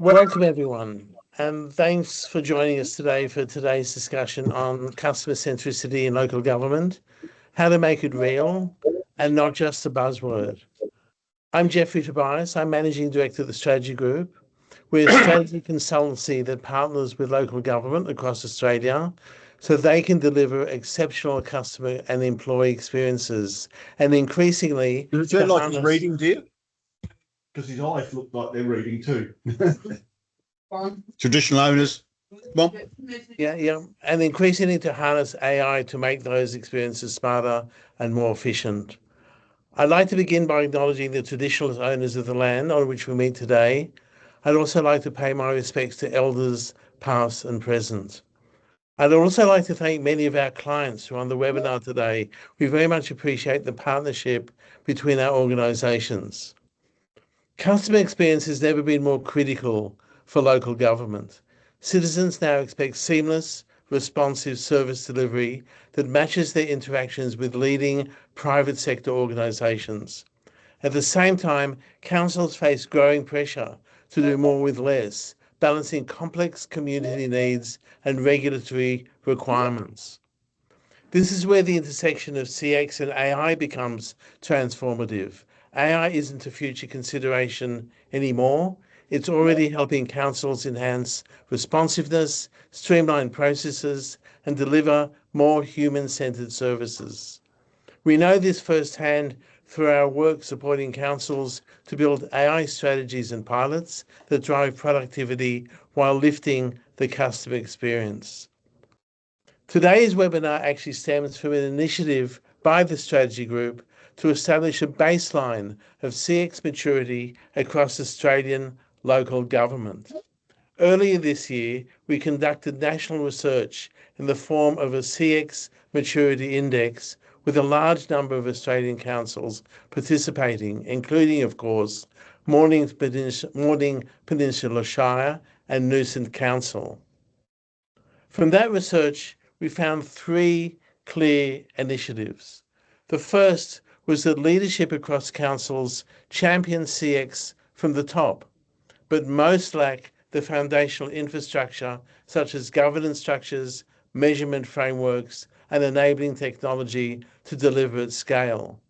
Welcome, everyone, and thanks for joining us today for today's discussion on customer centricity in local government, how to make it real, and not just a buzzword. I'm Tobias. I'm Managing Director of the Strategy Group. We're a strategy consultancy that partners with local government across Australia so they can deliver exceptional customer and employee experiences, and increasingly Does it sound like he's reading, dear? Because his eyes look like they're reading too. Traditional owners. Well, Yeah. And increasingly to harness AI to make those experiences smarter and more efficient. I'd like to begin by acknowledging the traditional owners of the land on which we meet today. I'd also like to pay my respects to elders past and present. I'd also like to thank many of our clients who are on the webinar today. We very much appreciate the partnership between our organisations. Customer experience has never been more critical for local government. Citizens now expect seamless, responsive service delivery that matches their interactions with leading private sector organisations. At the same time, councils face growing pressure to do more with less, balancing complex community needs and regulatory requirements. This is where the intersection of CX and AI becomes transformative. AI isn't a future consideration anymore. It's already helping councils enhance responsiveness, streamline processes, and deliver more human-centred services. We know this firsthand through our work supporting councils to build AI strategies and pilots that drive productivity while lifting the customer experience. Today's webinar actually stems from an initiative by the Strategy Group to establish a baseline of CX maturity across Australian local government. Earlier this year, we conducted national research in the form of a CX Maturity Index with a large number of Australian councils participating, including, of course, Mornington Peninsula Shire and Noosa Council. From that research, we found three clear initiatives. The first was that leadership across councils champion CX from the top, but most lack the foundational infrastructure such as governance structures, measurement frameworks, and enabling technology to deliver at scale.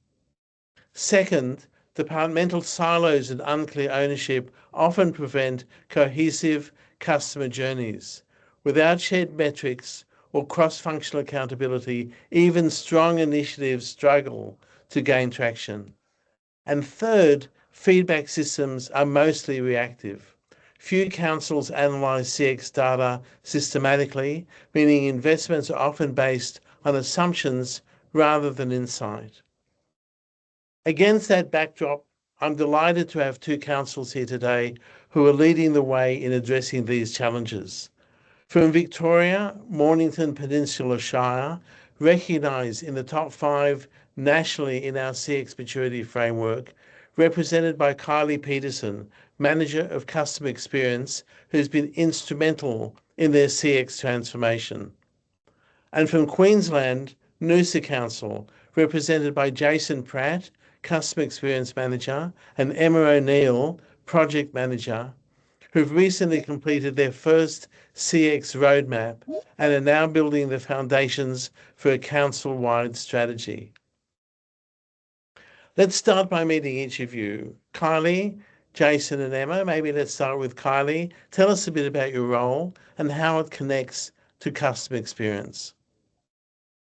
Second, departmental silos and unclear ownership often prevent cohesive customer journeys. Without shared metrics or cross-functional accountability, even strong initiatives struggle to gain traction. And third, feedback systems are mostly reactive. Few councils analyse CX data systematically, meaning investments are often based on assumptions rather than insight. Against that backdrop, I'm delighted to have two councils here today who are leading the way in addressing these challenges. From Victoria, Mornington Peninsula Shire, recognised in the top 5 nationally in our CX maturity framework, represented by Kylie Peterson, Manager of Customer Experience, who's been instrumental in their CX transformation. And from Queensland, Noosa Council, represented by Jason Pratt, Customer Experience Manager, and Emma O'Neill, Project Manager, who've recently completed their first CX roadmap and are now building the foundations for a council-wide strategy. Let's start by meeting each of you. Kylie, Jason and Emma, maybe let's start with Kylie. Tell us a bit about your role and how it connects to customer experience.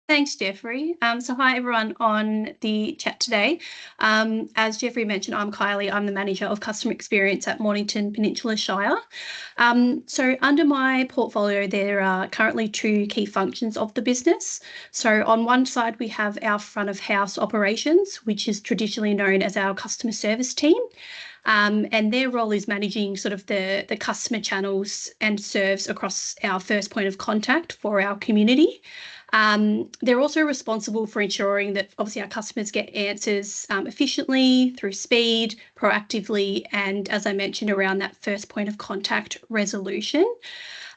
Thanks, Jeffrey. So hi, everyone on the chat today. As Jeffrey mentioned, I'm Kylie. I'm the Manager of Customer Experience at Mornington Peninsula Shire. So under my portfolio, there are currently 2 key functions of the business. So on one side, we have our front of house operations, which is traditionally known as our customer service team. And their role is managing sort of the customer channels and serves across our first point of contact for our community. They're also responsible for ensuring that obviously our customers get answers efficiently, through speed, proactively, and as I mentioned, around that first point of contact resolution.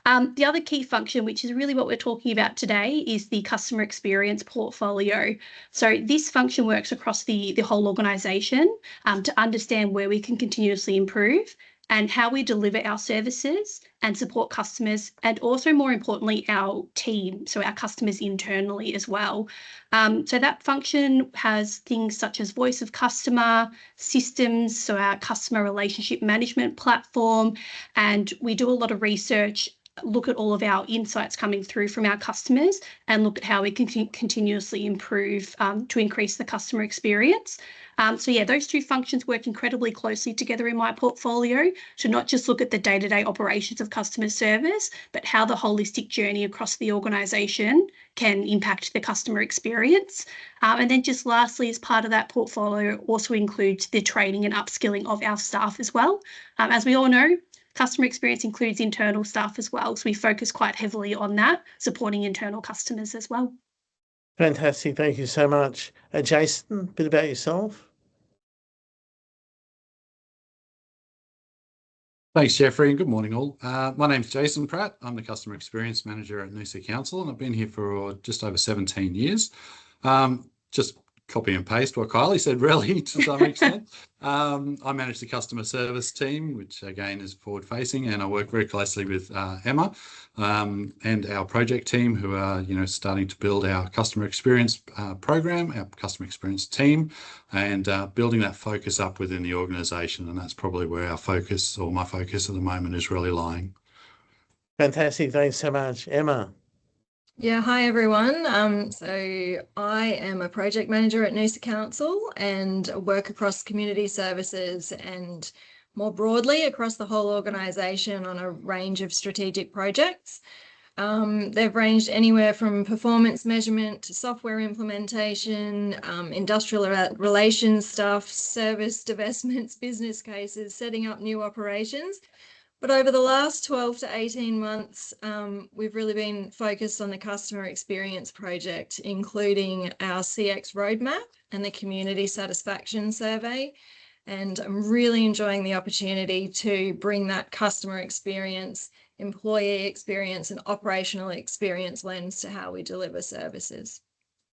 The other key function, which is really what we're talking about today, is the customer experience portfolio. So this function works across the whole organisation to understand where we can continuously improve and how we deliver our services and support customers, and also more importantly, our team, so our customers internally as well. So that function has things such as voice of customer, systems, so our customer relationship management platform, and we do a lot of research, look at all of our insights coming through from our customers and look at how we can continuously improve to increase the customer experience. So yeah, those two functions work incredibly closely together in my portfolio to not just look at the day-to-day operations of customer service, but how the holistic journey across the organisation can impact the customer experience. And then just lastly, as part of that portfolio also includes the training and upskilling of our staff as well. As we all know, customer experience includes internal staff as well, so we focus quite heavily on that, supporting internal customers as well. Fantastic. Thank you so much. Jason, a bit about yourself. Thanks, Jeffrey, and good morning all. My name's Jason Pratt. I'm the Customer Experience Manager at Noosa Council, and I've been here for just over 17 years. Just copy and paste what Kylie said, really, to some extent. I manage the customer service team, which again is forward-facing, and I work very closely with Emma and our project team, who are, starting to build our customer experience program, our customer experience team, and building that focus up within the organisation. And that's probably where our focus, or my focus at the moment, is really lying. Fantastic. Thanks so much. Emma. Yeah, hi everyone. So I am a project manager at Noosa Council and work across community services and more broadly across the whole organisation on a range of strategic projects. They've ranged anywhere from performance measurement to software implementation, industrial relations stuff, service divestments, business cases, setting up new operations. But over the last 12 to 18 months, we've really been focused on the customer experience project, including our CX roadmap and the community satisfaction survey. And I'm really enjoying the opportunity to bring that customer experience, employee experience, and operational experience lens to how we deliver services.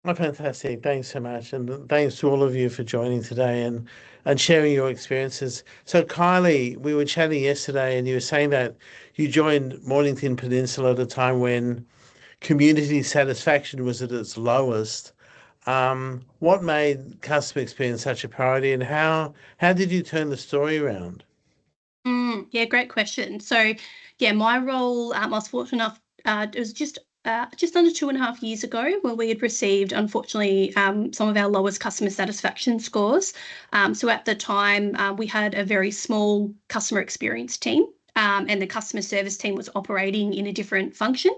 Oh, fantastic. Thanks so much. And thanks to all of you for joining today and sharing your experiences. So Kylie, we were chatting yesterday and you were saying that you joined Mornington Peninsula at a time when community satisfaction was at its lowest. What made customer experience such a priority, and how did you turn the story around? Yeah, great question. So yeah, my role, I was fortunate enough, it was just under 2.5 years ago when we had received, unfortunately, some of our lowest customer satisfaction scores. So at the time, we had a very small customer experience team, and the customer service team was operating in a different function.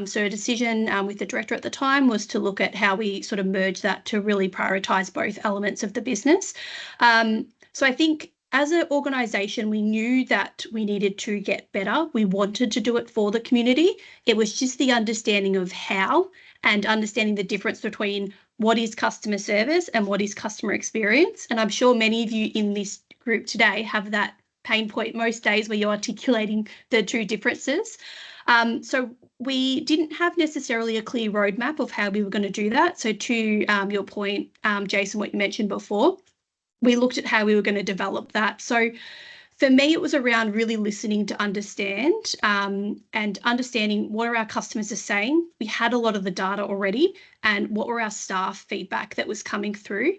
So a decision with the director at the time was to look at how we sort of merge that to really prioritise both elements of the business. So I think as an organisation, we knew that we needed to get better. We wanted to do it for the community. It was just the understanding of how and understanding the difference between what is customer service and what is customer experience. And I'm sure many of you in this group today have that pain point most days where you're articulating the two differences. So we didn't have necessarily a clear roadmap of how we were going to do that. So to your point, Jason, what you mentioned before, we looked at how we were going to develop that. So for me, it was around really listening to understand and understanding what our customers are saying. We had a lot of the data already, and what were our staff feedback that was coming through.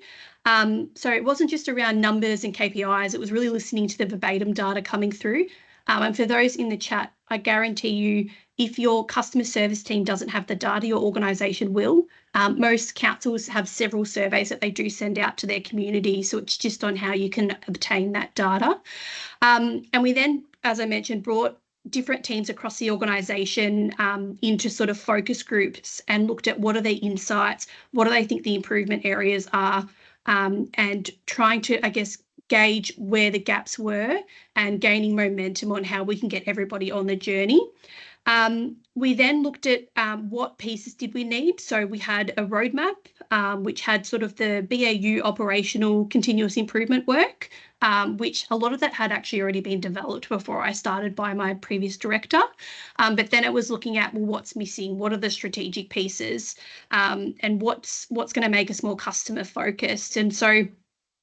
So it wasn't just around numbers and KPIs. It was really listening to the verbatim data coming through. And for those in the chat, I guarantee you, if your customer service team doesn't have the data, your organisation will. Most councils have several surveys that they do send out to their community, so it's just on how you can obtain that data. And we then, as I mentioned, brought different teams across the organisation into sort of focus groups and looked at what are their insights, what do they think the improvement areas are, and trying to, I guess, gauge where the gaps were and gaining momentum on how we can get everybody on the journey. We then looked at what pieces did we need. So we had a roadmap, which had sort of the BAU operational continuous improvement work, which a lot of that had actually already been developed before I started by my previous director. But then it was looking at, well, what's missing? What are the strategic pieces? And what's going to make us more customer focused? And so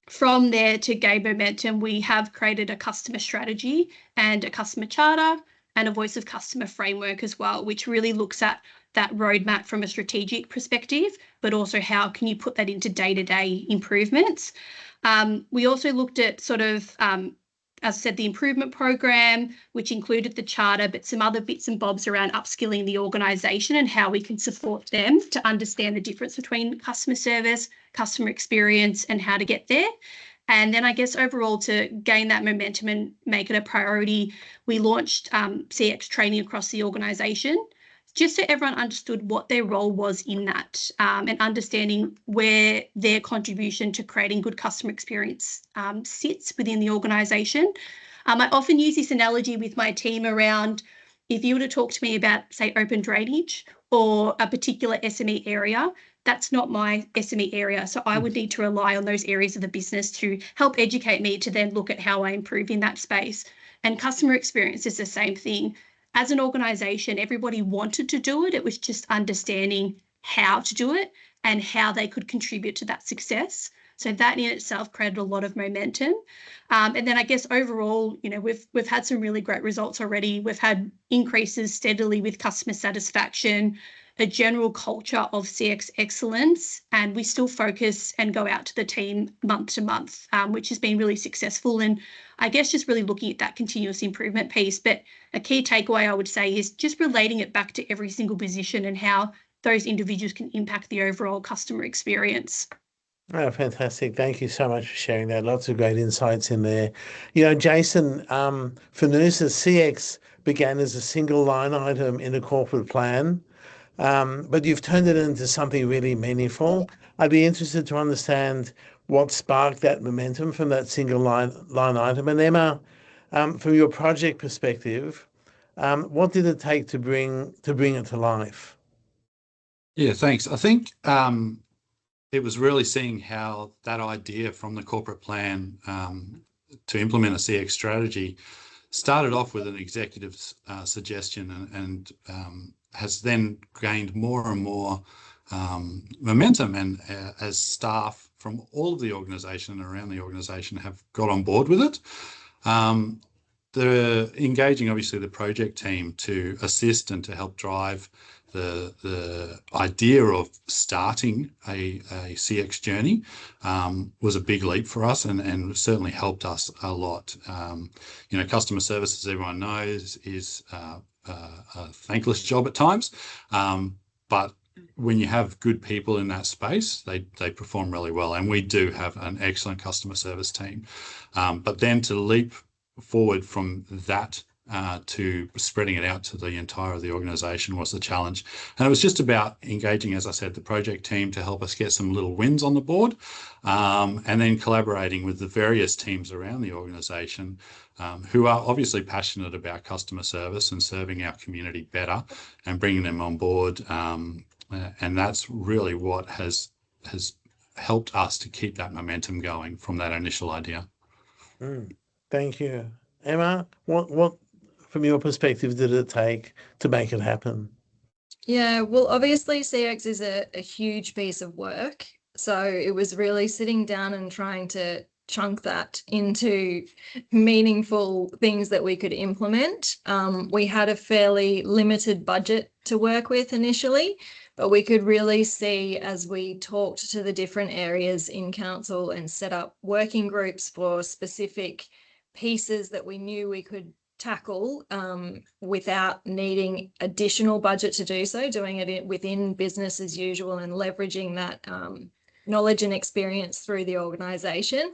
from there, to gain momentum, we have created a customer strategy and a customer charter and a voice of customer framework as well, which really looks at that roadmap from a strategic perspective, but also how can you put that into day-to-day improvements. We also looked at sort of, as I said, the improvement program, which included the charter, but some other bits and bobs around upskilling the organisation and how we can support them to understand the difference between customer service, customer experience, and how to get there. And then I guess overall, to gain that momentum and make it a priority, we launched CX training across the organisation, just so everyone understood what their role was in that, and understanding where their contribution to creating good customer experience sits within the organisation. I often use this analogy with my team around, if you were to talk to me about, say, open drainage or a particular SME area, that's not my SME area. So I would need to rely on those areas of the business to help educate me to then look at how I improve in that space. And customer experience is the same thing. As an organisation, everybody wanted to do it. It was just understanding how to do it and how they could contribute to that success. So that in itself created a lot of momentum. And then I guess overall, you know, we've had some really great results already. We've had increases steadily with customer satisfaction, a general culture of CX excellence, and we still focus and go out to the team month to month, which has been really successful. And I guess just really looking at that continuous improvement piece. But a key takeaway I would say is just relating it back to every single position and how those individuals can impact the overall customer experience. Oh, fantastic. Thank you so much for sharing that. Lots of great insights in there. You know, Jason, for Noosa, CX began as a single line item in a corporate plan, but you've turned it into something really meaningful. I'd be interested to understand what sparked that momentum from that single line item. And Emma, from your project perspective, what did it take to bring it to life? Yeah, thanks. I think it was really seeing how that idea from the corporate plan to implement a CX strategy started off with an executive's suggestion and has then gained more and more momentum, and as staff from all of the organisation and around the organisation have got on board with it. They're engaging obviously the project team to assist and to help drive the idea of starting a CX journey was a big leap for us, and certainly helped us a lot. You know, customer service, as everyone knows, is a thankless job at times, but when you have good people in that space, they perform really well, and we do have an excellent customer service team. But then to leap forward from that to spreading it out to the entire of the organisation was the challenge. And it was just about engaging, as I said, the project team to help us get some little wins on the board, and then collaborating with the various teams around the organisation who are obviously passionate about customer service and serving our community better, and bringing them on board. And that's really what has helped us to keep that momentum going from that initial idea. Thank you. Emma, what from your perspective did it take to make it happen? Yeah, well, obviously CX is a huge piece of work. So it was really sitting down and trying to chunk that into meaningful things that we could implement. We had a fairly limited budget to work with initially, but we could really see as we talked to the different areas in council and set up working groups for specific pieces that we knew we could tackle without needing additional budget to do so, doing it within business as usual and leveraging that knowledge and experience through the organisation.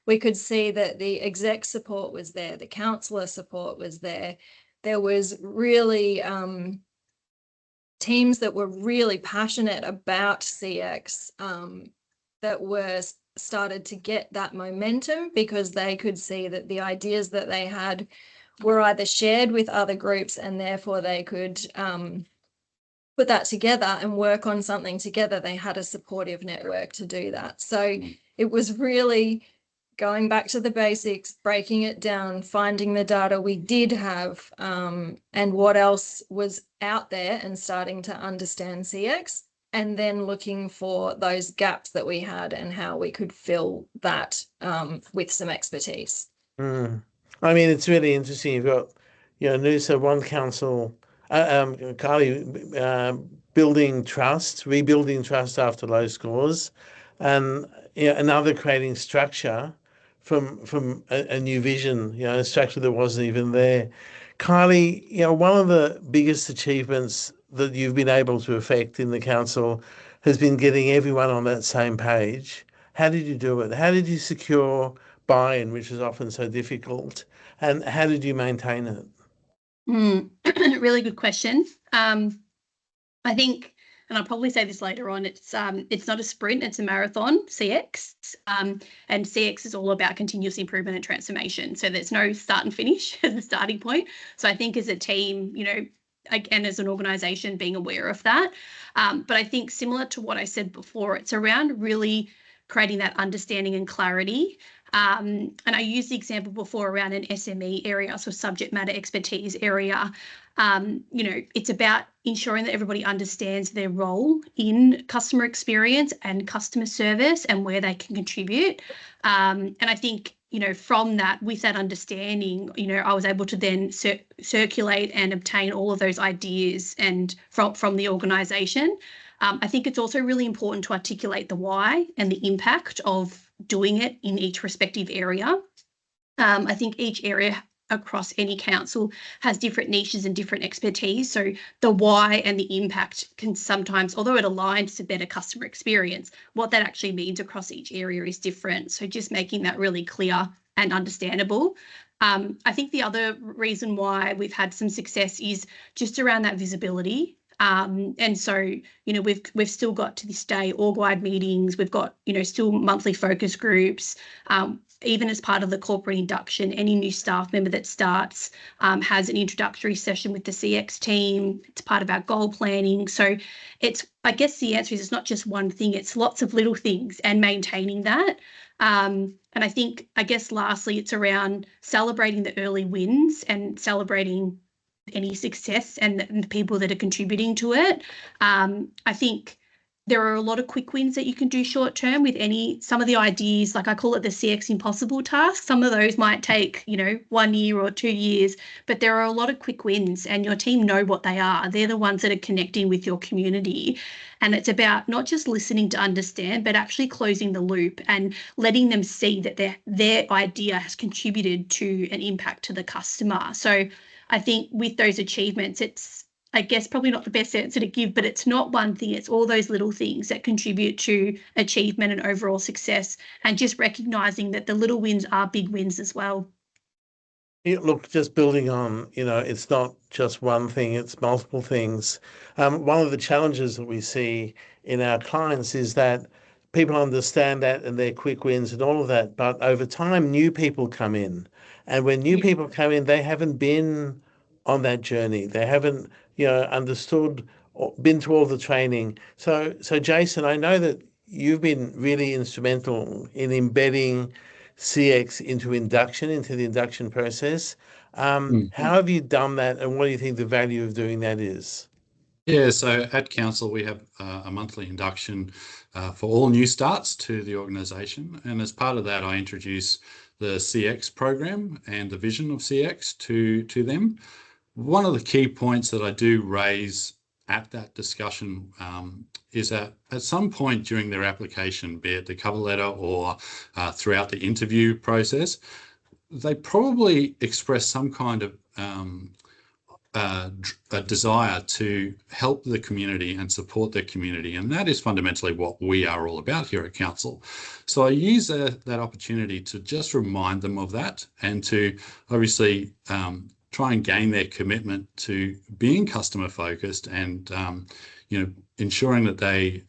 We could see that the exec support was there, the councillor support was there. There was really teams that were really passionate about CX that were started to get that momentum because they could see that the ideas that they had were either shared with other groups, and therefore they could put that together and work on something together. They had a supportive network to do that. So it was really going back to the basics, breaking it down, finding the data we did have, and what else was out there, and starting to understand CX. and then looking for those gaps that we had and how we could fill that with some expertise. I mean, it's really interesting. You've got, Noosa, one council, Kylie, building trust, rebuilding trust after low scores, and another creating structure from a new vision, a structure that wasn't even there. Kylie, one of the biggest achievements that you've been able to effect in the council has been getting everyone on that same page. How did you do it? How did you secure buy-in, which is often so difficult, and how did you maintain it? Really good question. I think, and I'll probably say this later on, it's not a sprint, it's a marathon, CX. And CX is all about continuous improvement and transformation. So there's no start and finish as a starting point. So I think as a team, and as an organisation, being aware of that. But I think similar to what I said before, it's around really creating that understanding and clarity. And I used the example before around an SME area, so subject matter expertise area. It's about ensuring that everybody understands their role in customer experience and customer service and where they can contribute. And I think, from that, with that understanding, I was able to then circulate and obtain all of those ideas and from the organisation. I think it's also really important to articulate the why and the impact of doing it in each respective area. I think each area across any council has different niches and different expertise. So the why and the impact can sometimes, although it aligns to better customer experience, what that actually means across each area is different. So just making that really clear and understandable. I think the other reason why we've had some success is just around that visibility. And so, we've still got to this day org-wide meetings. We've got, still monthly focus groups. Even as part of the corporate induction, any new staff member that starts has an introductory session with the CX team. It's part of our goal planning. So I guess the answer is it's not just one thing, it's lots of little things and maintaining that. And I guess lastly, it's around celebrating the early wins and celebrating any success and the people that are contributing to it. I think there are a lot of quick wins that you can do short term with some of the ideas, like I call it the CX impossible task. Some of those might take, 1 year or 2 years, but there are a lot of quick wins and your team know what they are. They're the ones that are connecting with your community. And it's about not just listening to understand, but actually closing the loop and letting them see that their idea has contributed to an impact to the customer. So I think with those achievements, it's, I guess, probably not the best answer to give, but it's not one thing. It's all those little things that contribute to achievement and overall success, and just recognising that the little wins are big wins as well. Look, just building on, it's not just one thing, it's multiple things. One of the challenges that we see in our clients is that people understand that and their quick wins and all of that, but over time, new people come in. And when new people come in, they haven't been on that journey. They haven't, understood or been through all the training. So Jason, I know that you've been really instrumental in embedding CX into the induction process. How have you done that, and what do you think the value of doing that is? Yeah, so at council we have a monthly induction for all new starts to the organisation, and as part of that I introduce the CX program and the vision of CX to them. One of the key points that I do raise at that discussion is that at some point during their application, be it the cover letter or throughout the interview process, they probably express some kind of a desire to help the community and support the community, and that is fundamentally what we are all about here at council. So I use that opportunity to just remind them of that, and to obviously try and gain their commitment to being customer focused, and ensuring that they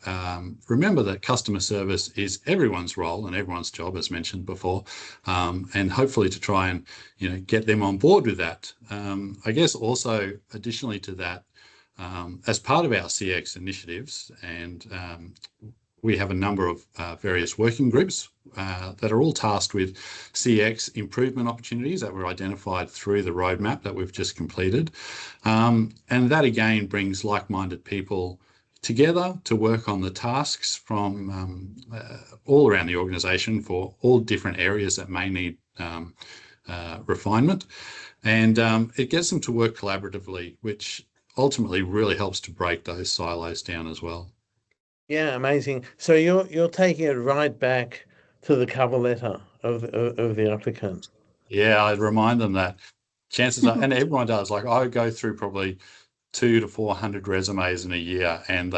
remember that customer service is everyone's role and everyone's job, as mentioned before, and hopefully to try and get them on board with that. I guess also additionally to that, as part of our CX initiatives, and we have a number of various working groups that are all tasked with CX improvement opportunities that were identified through the roadmap that we've just completed. And that again brings like-minded people together to work on the tasks from all around the organisation for all different areas that may need refinement. And it gets them to work collaboratively, which ultimately really helps to break those silos down as well. Yeah, amazing. So you're taking it right back to the cover letter of the applicant. Yeah, I'd remind them that chances are, and everyone does, like I go through probably 200 to 400 resumes in a year, and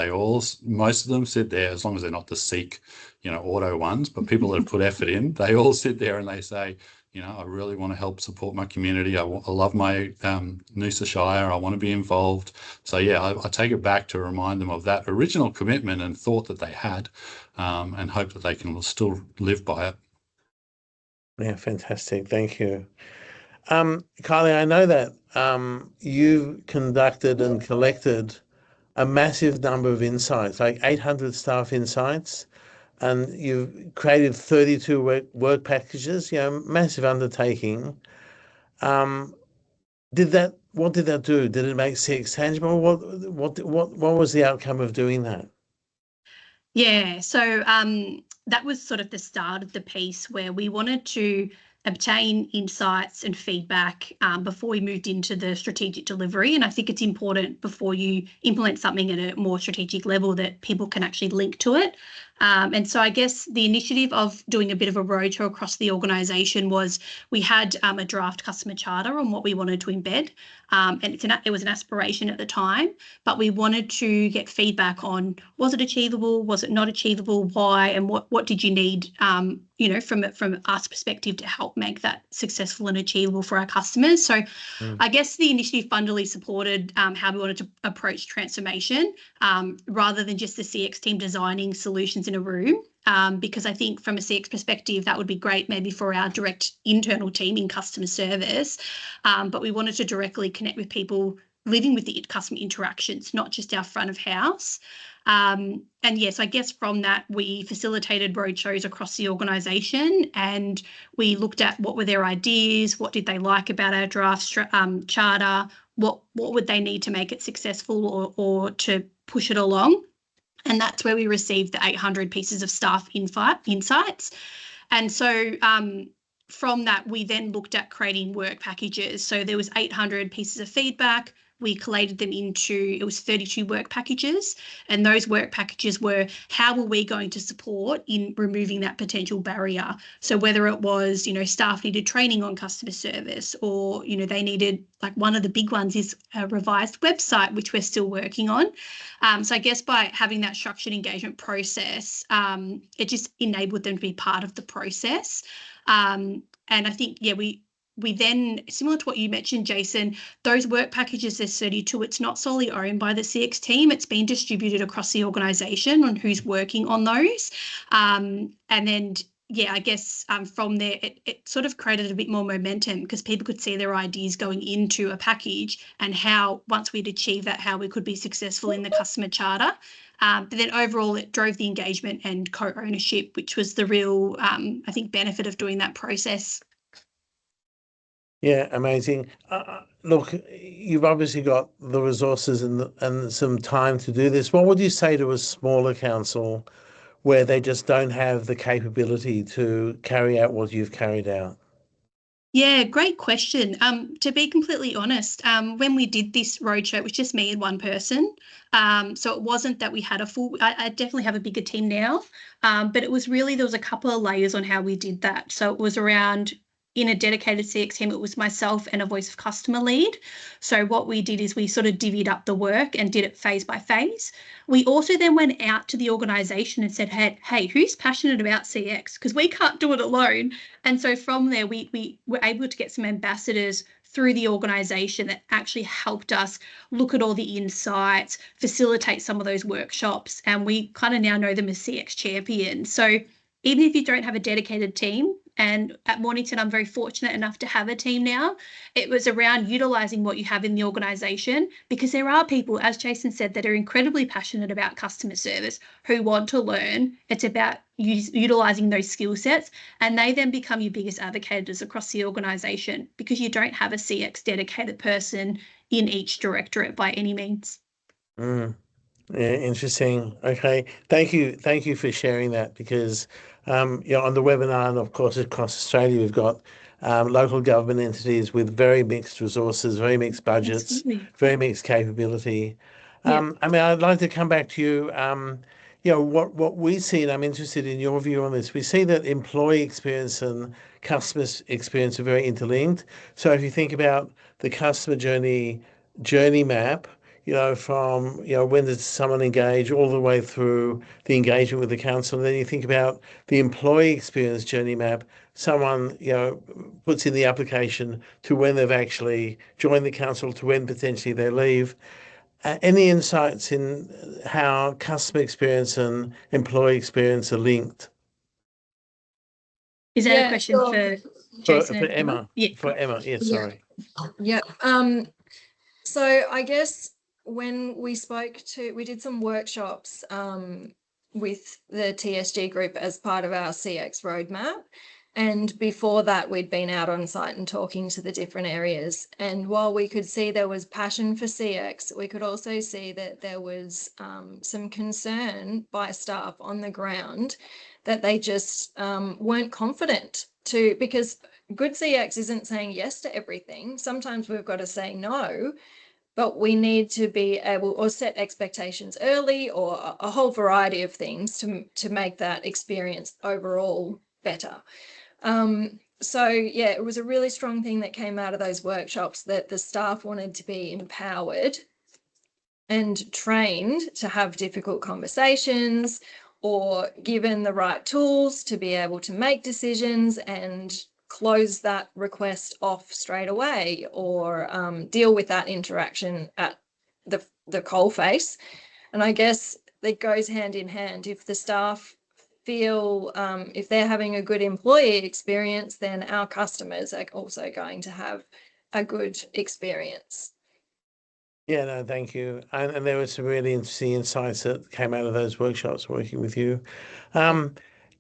most of them sit there, as long as they're not the Seek, auto ones, but people that have put effort in, they all sit there and they say, I really want to help support my community. I love my Noosa Shire. I want to be involved. So yeah, I take it back to remind them of that original commitment and thought that they had, and hope that they can still live by it. Yeah, fantastic. Thank you. Kylie, I know that you conducted and collected a massive number of insights, like 800 staff insights, and you've created 32 work packages, massive undertaking. What did that do? Did it make CX tangible? What was the outcome of doing that? Yeah, so that was sort of the start of the piece where we wanted to obtain insights and feedback before we moved into the strategic delivery. And I think it's important before you implement something at a more strategic level that people can actually link to it. And so I guess the initiative of doing a bit of a roadshow across the organisation was we had a draft customer charter on what we wanted to embed. And it was an aspiration at the time, but we wanted to get feedback on, was it achievable, was it not achievable, why, and what did you need, from us perspective to help make that successful and achievable for our customers. So I guess the initiative fundamentally supported how we wanted to approach transformation rather than just the CX team designing solutions in a room. Because I think from a CX perspective, that would be great maybe for our direct internal team in customer service. But we wanted to directly connect with people living with the customer interactions, not just our front of house. And yes, I guess from that, we facilitated roadshows across the organisation, and we looked at what were their ideas, what did they like about our draft charter, what would they need to make it successful or to push it along. And that's where we received the 800 pieces of staff insights. And so from that, we then looked at creating work packages. So there was 800 pieces of feedback. We collated them into, it was 32 work packages. And those work packages were, how were we going to support in removing that potential barrier? So whether it was, staff needed training on customer service, or, they needed, like one of the big ones is a revised website, which we're still working on. So I guess by having that structured engagement process, it just enabled them to be part of the process. And I think, we then, similar to what you mentioned, Jason, those work packages, there's 32, it's not solely owned by the CX team. It's been distributed across the organisation on who's working on those. And then, I guess from there, it sort of created a bit more momentum because people could see their ideas going into a package and how, once we'd achieved that, how we could be successful in the customer charter. But then overall, it drove the engagement and co-ownership, which was the real, I think, benefit of doing that process. Yeah, amazing. Look, you've obviously got the resources and some time to do this. What would you say to a smaller council where they just don't have the capability to carry out what you've carried out? Yeah, great question. To be completely honest, when we did this roadshow, it was just me and one person. So it wasn't that we had a full, I definitely have a bigger team now, but it was really, there was a couple of layers on how we did that. So it was around, in a dedicated CX team, it was myself and a voice of customer lead. So what we did is we sort of divvied up the work and did it phase by phase. We also then went out to the organisation and said, hey, who's passionate about CX? Because we can't do it alone. And so from there, we were able to get some ambassadors through the organisation that actually helped us look at all the insights, facilitate some of those workshops, and we kind of now know them as CX champions. So even if you don't have a dedicated team, and at Mornington, I'm very fortunate enough to have a team now, it was around utilising what you have in the organisation, because there are people, as Jason said, that are incredibly passionate about customer service who want to learn. It's about utilising those skill sets, and they then become your biggest advocates across the organisation because you don't have a CX dedicated person in each directorate by any means. Yeah, interesting. Okay, thank you for sharing that because on the webinar and of course across Australia we've got local government entities with very mixed resources, very mixed budgets, Absolutely. very mixed capability. Yeah. I mean, I'd like to come back to you. What we see, and I'm interested in your view on this. We see that employee experience and customer experience are very interlinked. So if you think about the customer journey map, from, when does someone engage all the way through the engagement with the council. And then you think about the employee experience journey map, someone, puts in the application to when they've actually joined the council to when potentially they leave. Any insights in how customer experience and employee experience are linked? Is that a Yeah, question sure. for Jason For and Emma? Emma. Yeah. For Emma, yes, Yeah. sorry. Yeah. So I guess when we did some workshops with the TSG group as part of our CX roadmap. And before that, we'd been out on site and talking to the different areas. And while we could see there was passion for CX, we could also see that there was some concern by staff on the ground that they just weren't confident because good CX isn't saying yes to everything. Sometimes we've got to say no, but we need to be able or set expectations early or a whole variety of things to make that experience overall better. So yeah, it was a really strong thing that came out of those workshops that the staff wanted to be empowered and trained to have difficult conversations or given the right tools to be able to make decisions and close that request off straight away or deal with that interaction at the coalface. And I guess it goes hand in hand. If the staff feel if they're having a good employee experience, then our customers are also going to have a good experience. Yeah, no, thank you. And there were some really interesting insights that came out of those workshops working with you.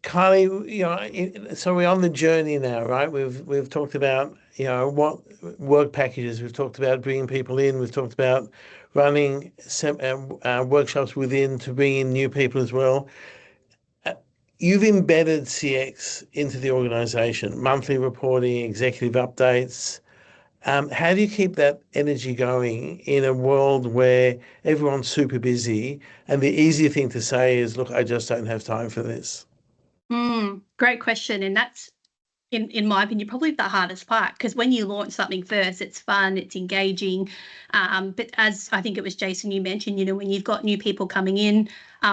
Kylie, so we're on the journey now, right? We've talked about, what work packages, we've talked about bringing people in, we've talked about running workshops within to bring in new people as well. You've embedded CX into the organization, monthly reporting, executive updates. How do you keep that energy going in a world where everyone's super busy and the easier thing to say is, look, I just don't have time for this? Great question. And that's, in my opinion, probably the hardest part, because when you launch something first, it's fun, it's engaging. But as I think it was Jason, you mentioned, when you've got new people coming in,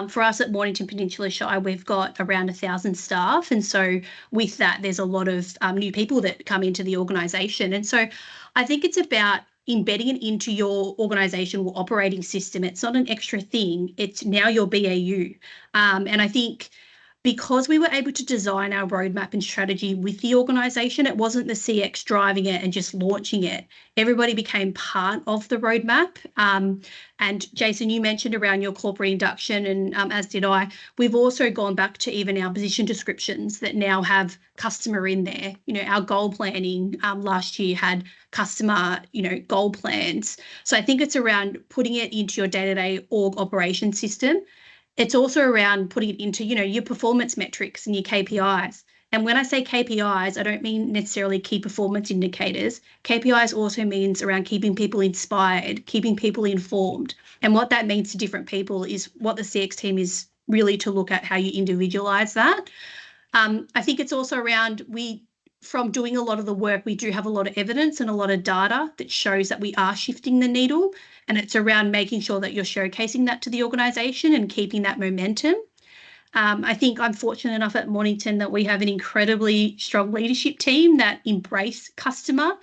for us at Mornington Peninsula Shire, we've got around 1,000 staff. And so with that, there's a lot of new people that come into the organisation. And so I think it's about embedding it into your organisational operating system. It's not an extra thing. It's now your BAU. And I think because we were able to design our roadmap and strategy with the organisation, it wasn't the CX driving it and just launching it. Everybody became part of the roadmap. And Jason, you mentioned around your corporate induction, and as did I, we've also gone back to even our position descriptions that now have customer in there. Our goal planning last year had customer, goal plans. So I think it's around putting it into your day-to-day org operation system. It's also around putting it into, your performance metrics and your KPIs. And when I say KPIs, I don't mean necessarily key performance indicators. KPIs also means around keeping people inspired, keeping people informed. And what that means to different people is what the CX team is really to look at how you individualize that. I think it's also around from doing a lot of the work, we do have a lot of evidence and a lot of data that shows that we are shifting the needle. And it's around making sure that you're showcasing that to the organisation and keeping that momentum. I think I'm fortunate enough at Mornington that we have an incredibly strong leadership team that embrace customer.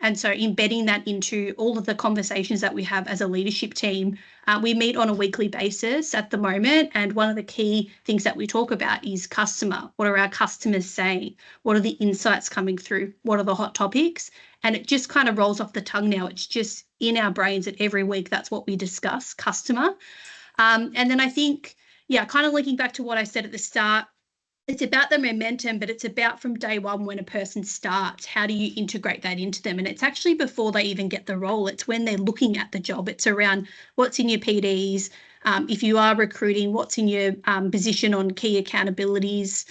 And so embedding that into all of the conversations that we have as a leadership team, we meet on a weekly basis at the moment. And one of the key things that we talk about is customer. What are our customers saying? What are the insights coming through? What are the hot topics? And it just kind of rolls off the tongue now. It's just in our brains that every week that's what we discuss, customer. And then I think, kind of linking back to what I said at the start, It's about the momentum, but it's about from day one when a person starts, how do you integrate that into them? And it's actually before they even get the role. It's when they're looking at the job. It's around what's in your PDs. If you are recruiting, what's in your position on key accountabilities,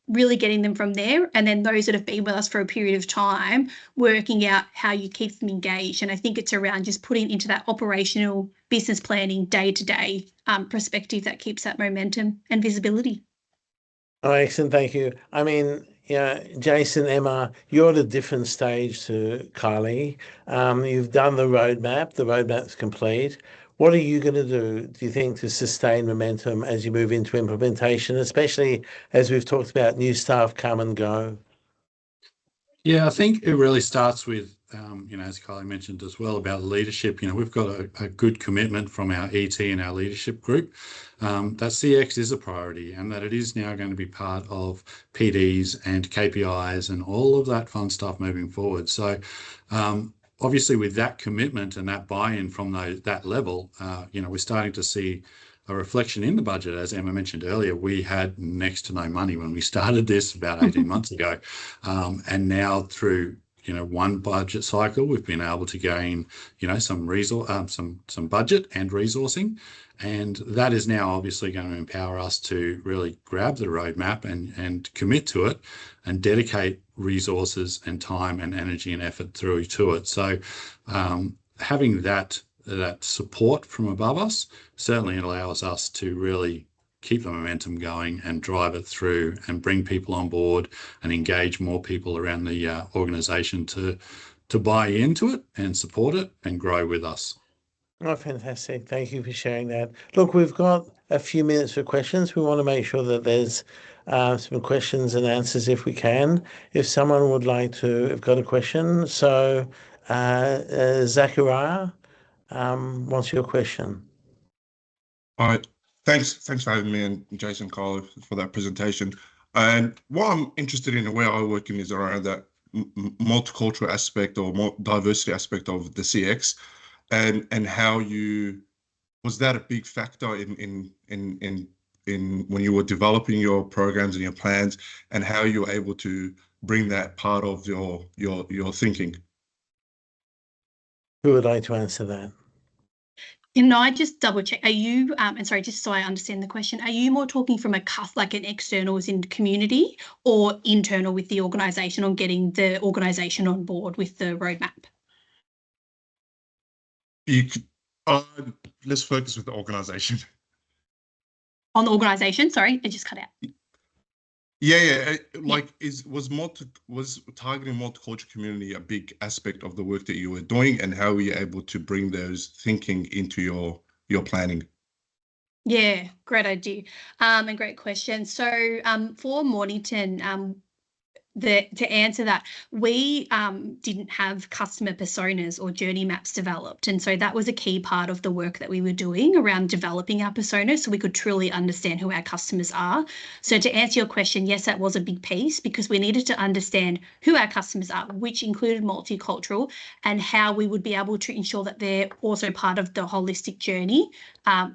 really getting them from there. And then those that have been with us for a period of time, working out how you keep them engaged. And I think it's around just putting into that operational business planning day-to-day perspective that keeps that momentum and visibility. Oh, excellent. Thank you. I mean, Jason, Emma, you're at a different stage to Kylie. You've done the roadmap. The roadmap's complete. What are you going to do you think, to sustain momentum as you move into implementation, especially as we've talked about new staff come and go? Yeah, I think it really starts with, as Kylie mentioned as well, about leadership. We've got a good commitment from our ET and our leadership group that CX is a priority and that it is now going to be part of PDs and KPIs and all of that fun stuff moving forward. So obviously with that commitment and that buy-in from that level, we're starting to see a reflection in the budget. As Emma mentioned earlier, we had next to no money when we started this about 18 months ago. And now through, one budget cycle, we've been able to gain, some budget and resourcing. And that is now obviously going to empower us to really grab the roadmap and commit to it and dedicate resources and time and energy and effort through to it. So having that support from above us certainly allows us to really keep the momentum going and drive it through and bring people on board and engage more people around the organisation to buy into it and support it and grow with us. Oh, fantastic. Thank you for sharing that. Look, we've got a few minutes for questions. We want to make sure that there's some questions and answers if we can. If someone would like to have got a question. So Zachariah, what's your question? All right. Thanks for having me and Jason, Carl, for that presentation. And what I'm interested in and where I work in is around that multicultural aspect or more diversity aspect of the CX, and how was that a big factor in when you were developing your programs and your plans, and how you were able to bring that part of your thinking? Who would like to answer that? Can I just double check? Are you, and sorry, just so I understand the question, are you more talking from like an external as in community, or internal with the organisation on getting the organisation on board with the roadmap? Let's focus with the organisation. On the organisation, sorry, it just cut out. Yeah. Was targeting multicultural community a big aspect of the work that you were doing, and how were you able to bring those thinking into your planning? Yeah, great idea, and great question. So for Mornington, to answer that, we didn't have customer personas or journey maps developed. And so that was a key part of the work that we were doing around developing our personas so we could truly understand who our customers are. So to answer your question, yes, that was a big piece, because we needed to understand who our customers are, which included multicultural, and how we would be able to ensure that they're also part of the holistic journey.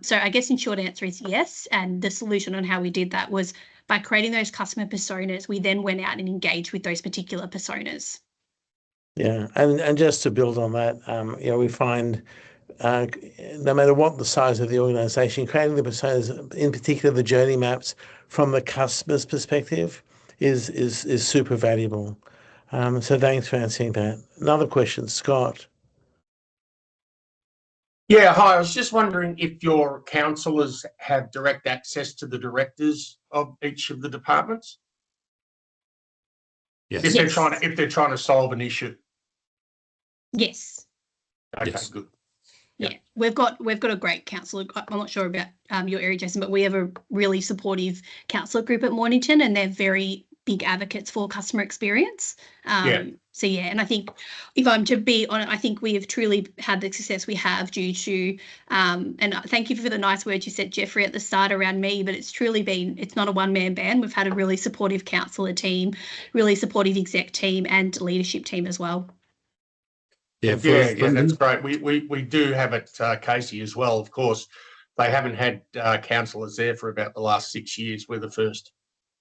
So I guess in short answer is yes. And the solution on how we did that was by creating those customer personas, we then went out and engaged with those particular personas. Yeah, and just to build on that, we find no matter what the size of the organisation, creating the personas, in particular the journey maps from the customer's perspective, is super valuable. So thanks for answering that. Another question, Scott. Yeah, hi. I was just wondering if your councillors have direct access to the directors of each of the departments. Yes. If they're trying to solve an issue. Yes. Okay, Yes. good. Yeah, we've got a great councillor. I'm not sure about your area, Jason, but we have a really supportive councillor group at Mornington, and they're very big advocates for customer experience. So yeah, and I think if I'm to be honest, I think we have truly had the success we have due to, and thank you for the nice words you said, Jeffrey, at the start around me, but it's truly been, it's not a one-man band. We've had a really supportive councillor team, really supportive exec team and leadership team as well. Yeah, that's great. We do have at Casey as well, of course. They haven't had councillors there for about the last 6 years. We're the first.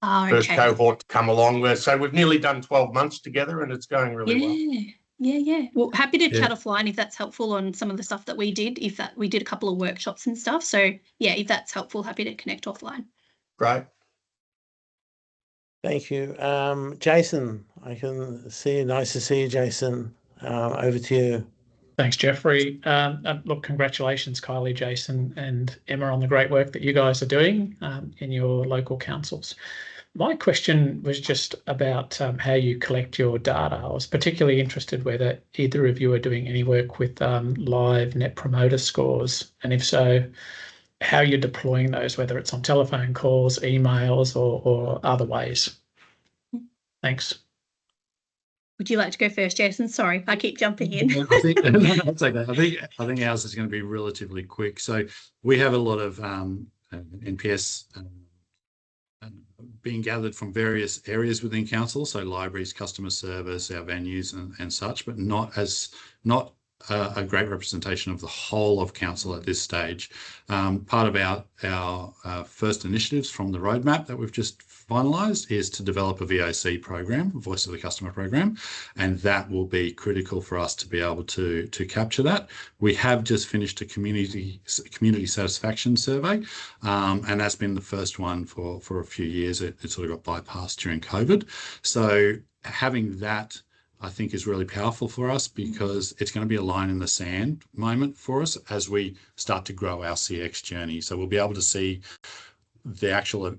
Oh, first okay. cohort to come along. So we've nearly done 12 months together and it's going really well. Yeah. Well, happy to Yeah. chat offline if that's helpful on some of the stuff that we did. We did a couple of workshops and stuff. So yeah, if that's helpful, happy to connect offline. Great. Thank you. Jason, I can see you. Nice to see you, Jason. Over to you. Thanks, Jeffrey. Look, congratulations, Kylie, Jason, and Emma on the great work that you guys are doing in your local councils. My question was just about how you collect your data. I was particularly interested whether either of you are doing any work with live Net Promoter scores, and if so, how you're deploying those, whether it's on telephone calls, emails, or other ways. Thanks. Would you like to go first, Jason? Sorry, I keep jumping in. I think that's okay. I think ours is going to be relatively quick. So we have a lot of NPS being gathered from various areas within council, so libraries, customer service, our venues, and such, but not a great representation of the whole of council at this stage. Part of our first initiatives from the roadmap that we've just finalised is to develop a VOC program, a Voice of the Customer program, and that will be critical for us to be able to capture that. We have just finished a community satisfaction survey, and that's been the first one for a few years. It sort of got bypassed during COVID. So having that, I think, is really powerful for us because it's going to be a line in the sand moment for us as we start to grow our CX journey. So we'll be able to see the actual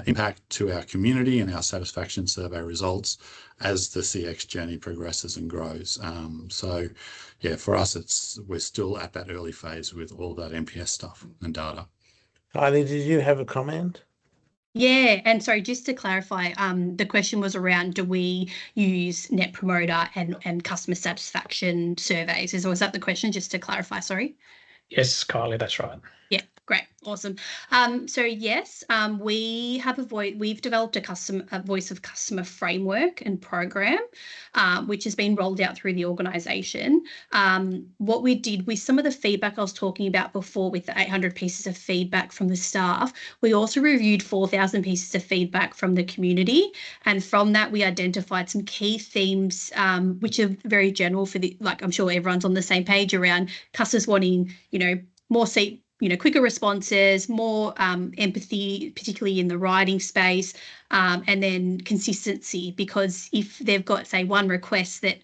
impact to our community and our satisfaction survey results as the CX journey progresses and grows. So yeah, for us, we're still at that early phase with all that NPS stuff and data. Kylie, did you have a comment? Yeah, and sorry, just to clarify, the question was around, do we use Net Promoter and customer satisfaction surveys? Was that the question, just to clarify, sorry? Yes, Kylie, that's right. Yeah, great, awesome. So yes, we have we've developed a voice of customer framework and program, which has been rolled out through the organisation. What we did with some of the feedback I was talking about before, with the 800 pieces of feedback from the staff, we also reviewed 4,000 pieces of feedback from the community, and from that we identified some key themes, which are very general for like I'm sure everyone's on the same page around customers wanting, more quicker responses, more empathy, particularly in the writing space, and then consistency, because if they've got, say, one request that,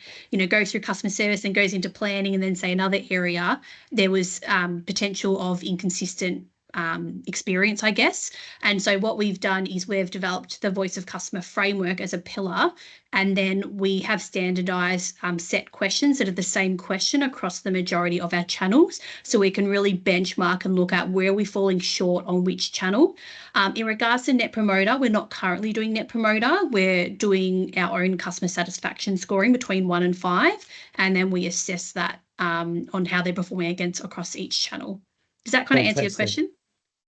goes through customer service and goes into planning and then, say, another area, there was potential of inconsistent experience, I guess. And so what we've done is we've developed the Voice of Customer framework as a pillar, and then we have standardized set questions that are the same question across the majority of our channels, so we can really benchmark and look at where we're falling short on which channel. In regards to Net Promoter, we're not currently doing Net Promoter. We're doing our own customer satisfaction scoring between 1 and 5, and then we assess that on how they're performing across each channel. Does that kind of answer your question?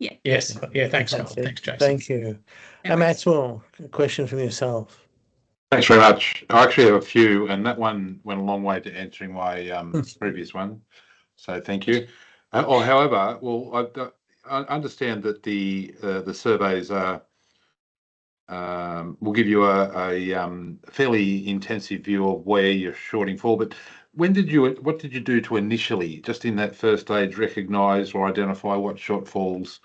Yeah. Yes. Yeah. Thanks, Carl. Thanks, Jason. Thank you. And Maxwell, a question from yourself. Thanks very much. I actually have a few, and that one went a long way to answering my previous one. So thank you. However, I understand that the surveys will give you a fairly intensive view of where you're shorting for. But what did you do to initially, just in that first stage, recognise or identify what shortfalls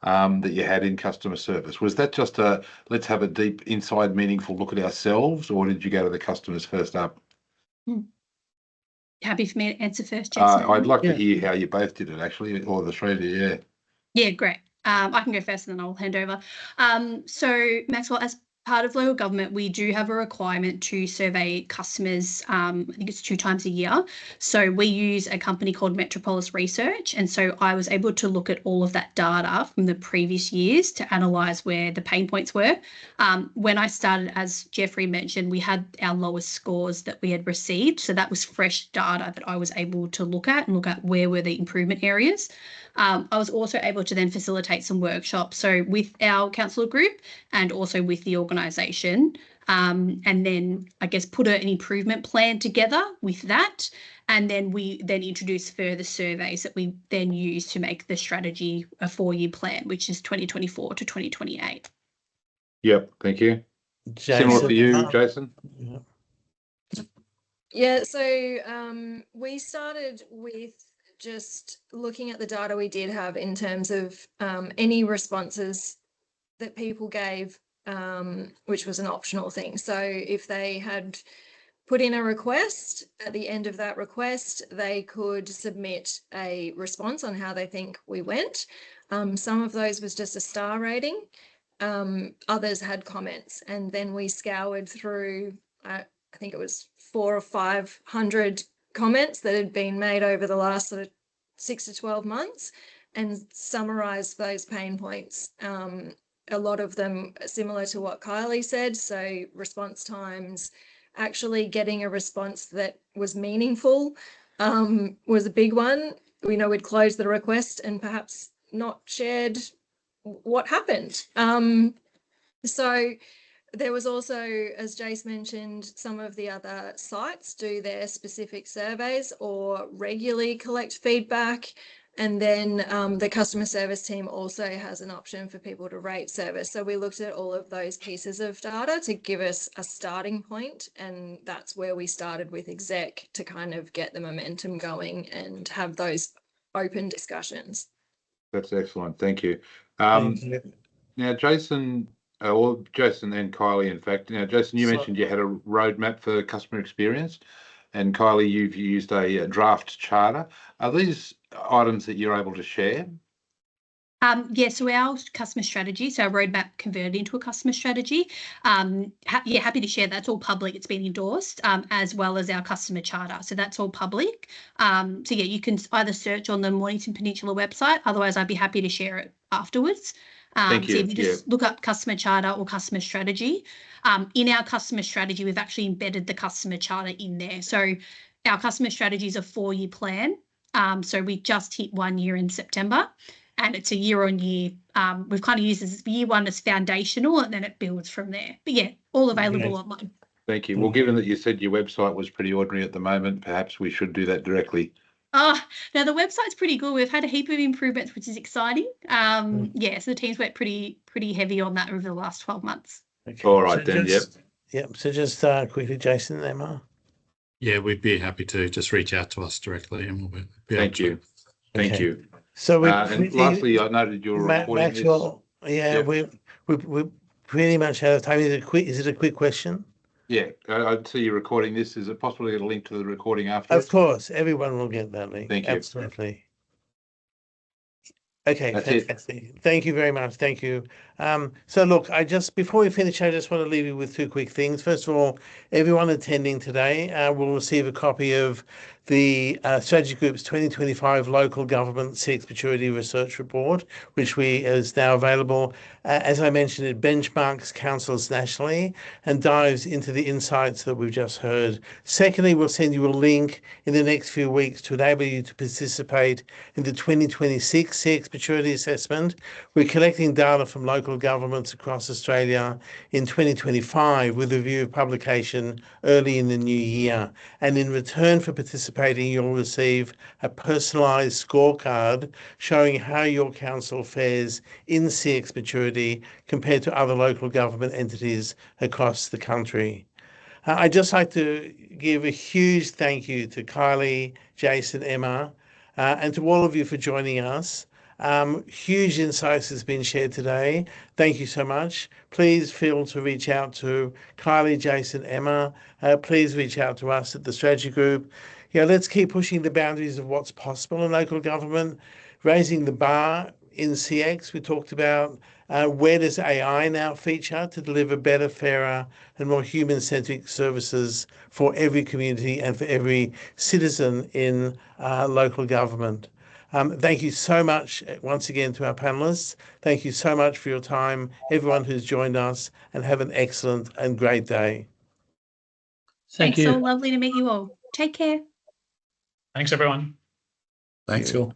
that you had in customer service? Was that just let's have a deep inside meaningful look at ourselves, or did you go to the customers first up? Happy for me to answer first, Jason? I'd like to hear how you both did it, actually, or the three of you, yeah. Yeah, great. I can go first and then I'll hand over. So Maxwell, as part of local government, we do have a requirement to survey customers. I think it's 2 times a year. So we use a company called Metropolis Research. And so I was able to look at all of that data from the previous years to analyse where the pain points were. When I started, as Jeffrey mentioned, we had our lowest scores that we had received. So that was fresh data that I was able to look at where were the improvement areas. I was also able to then facilitate some workshops, so with our council group and also with the organisation, and then I guess put an improvement plan together with that, and then we then introduce further surveys that we then use to make the strategy a 4-year plan, which is 2024 to 2028. Yep, thank you. Jason? Similar for you, Jason? Yeah. Yeah, so we started with just looking at the data we did have in terms of any responses that people gave, which was an optional thing. So if they had put in a request, at the end of that request, they could submit a response on how they think we went. Some of those was just a star rating. Others had comments, and then we scoured through, I think it was 400 or 500 comments that had been made over the last sort of 6 to 12 months and summarized those pain points. A lot of them similar to what Kylie said. So response times, actually getting a response that was meaningful was a big one. We know we'd closed the request and perhaps not shared what happened. So there was also, as Jace mentioned, some of the other sites do their specific surveys or regularly collect feedback. And then the customer service team also has an option for people to rate service. So we looked at all of those pieces of data to give us a starting point. And that's where we started with exec to kind of get the momentum going and have those open discussions. That's excellent. Thank you. Thank you. Now, Jason, or Jason and Kylie, in fact. Now, Jason, you mentioned you had a roadmap for customer experience, and Kylie, you've used a draft charter. Are these items that you're able to share? Yeah, so our customer strategy, so our roadmap converted into a customer strategy. Happy to share. That's all public. It's been endorsed, as well as our customer charter. So that's all public. So yeah, you can either search on the Mornington Peninsula website. Otherwise, I'd be happy to share it afterwards. Thank you. So if you just look up customer charter or customer strategy, in our customer strategy, we've actually embedded the customer charter in there. So our customer strategy is a 4-year plan. So we just hit 1 year in September. And it's a year on year. We've kind of used this year one as foundational, and then it builds from there. But yeah, all available online. Thank you. Well, given that you said your website was pretty ordinary at the moment, perhaps we should do that directly. Now the website's pretty good. We've had a heap of improvements, which is exciting. Yeah, so the team's worked pretty heavy on that over the last 12 months. Okay. All right, then. Yep. So just quickly, Jason and Emma. Yeah, we'd be happy to just reach out to us directly, and we'll be Thank you. Thank you. So and lastly, I noted you're recording Maxwell, this. Yeah, we pretty much out of time. Is it a quick question? Yeah, I see you're recording this. Is it possible to get a link to the recording afterwards? Of course, everyone will get that link. Thank you. Absolutely. Okay, That's fantastic. Thank you very much. Thank you. So look, before we finish, I just want to leave you with 2 quick things. First of all, everyone attending today will receive a copy of the Strategy Group's 2025 Local Government CX Maturity Research Report, which is now available. As I mentioned, it benchmarks councils nationally and dives into the insights that we've just heard. Secondly, we'll send you a link in the next few weeks to enable you to participate in the 2026 CX Maturity Assessment. We're collecting data from local governments across Australia in 2025 with a view of publication early in the new year. And in return for participating, you'll receive a personalised scorecard showing how your council fares in CX maturity compared to other local government entities across the country. I'd just like to give a huge thank you to Kylie, Jason, Emma, and to all of you for joining us. Huge insights has been shared today. Thank you so much. Please feel to reach out to Kylie, Jason, Emma. Please reach out to us at the Strategy Group. Let's keep pushing the boundaries of what's possible in local government, raising the bar in CX. We talked about where does AI now feature to deliver better, fairer, and more human-centric services for every community and for every citizen in local government. Thank you so much once again to our panelists. Thank you so much for your time, everyone who's joined us, and have an excellent and great day. Thank you. So lovely to meet you all. Take care. Thanks, everyone. Thanks, all.